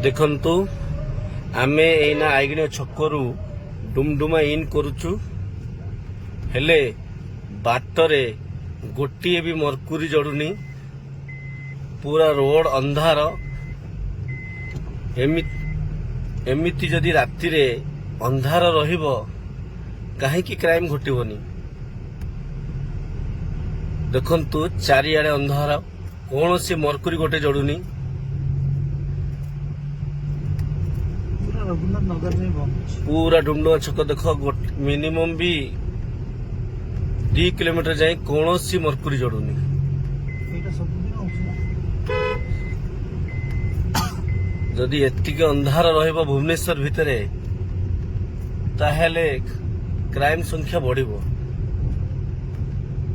देखंतु आमे एना आइगणे छकरू डुमडुमा इन करूचु हेले बाटरे गोटिए भी मरकुरी जड़ुनी पूरा रोड अंधार एमिति जदि राति रे अंधार रहिबो काहेकि क्राइम घटिबोनी। देखंतु चारिआडे अंधार कौन सी मरकुरी गोटे जड़ुनी रघुनाथ नगर में बंद पूरा डुमडुमा छक देख मिनिमम भी 2 किलोमीटर जाए कौन सी मरकुरी जड़ुनी। जदि एतिके अंधार रहिबो भुवनेश्वर भितरे ताहेले क्राइम संख्या बढ़िबो।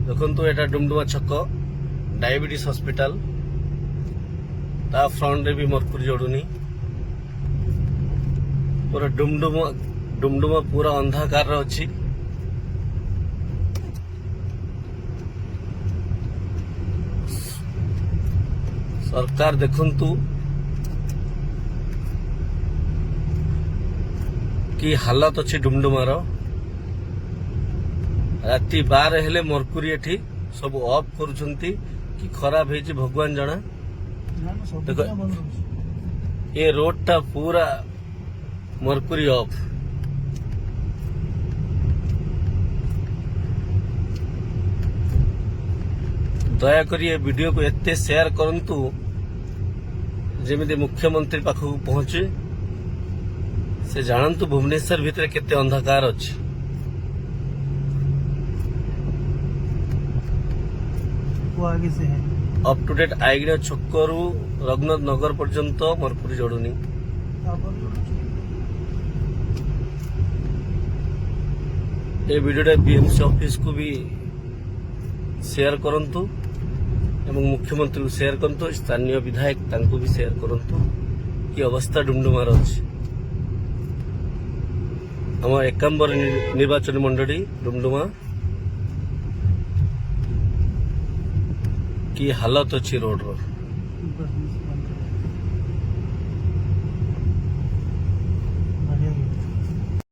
देखंतु एटा डुमडुमा छक डायबिटीज हॉस्पिटल ता फ्रंट रे भी मरकुरी जड़ुनी पूरा डुमडुमा पूरा अंधकार अच्छी। सरकार देखंतु कि हालत अच्छी डुमडुमार राति 12 हेले मरकुरी एठी सब ऑफ करुछंती कि खराब हेछि भगवान जाना। देखो ये रोड टा पूरा मरकुरी ऑफ। दयाकोरी ये वीडियो को एते शेयर करंतु जेमिति मुख्यमंत्री पाखक पहुंचे से जानतु भुवनेश्वर भितर केते अंधकार अछि। वो आगे से है up to date आइगणे छक्करू Raghunath Nagar पर्यंत मरकुरी जड़ुनी। ये वीडियो बीएमसी ऑफिस को भी शेयर करंतु एवं मुख्यमंत्री को शेयर करंतु स्थानीय विधायक तांको भी शेयर करंतु कि अवस्था डुमडुमार अछि। हम 51 निर्वाचन मंडली डुमडुमा की हालत अच्छी रोड रो।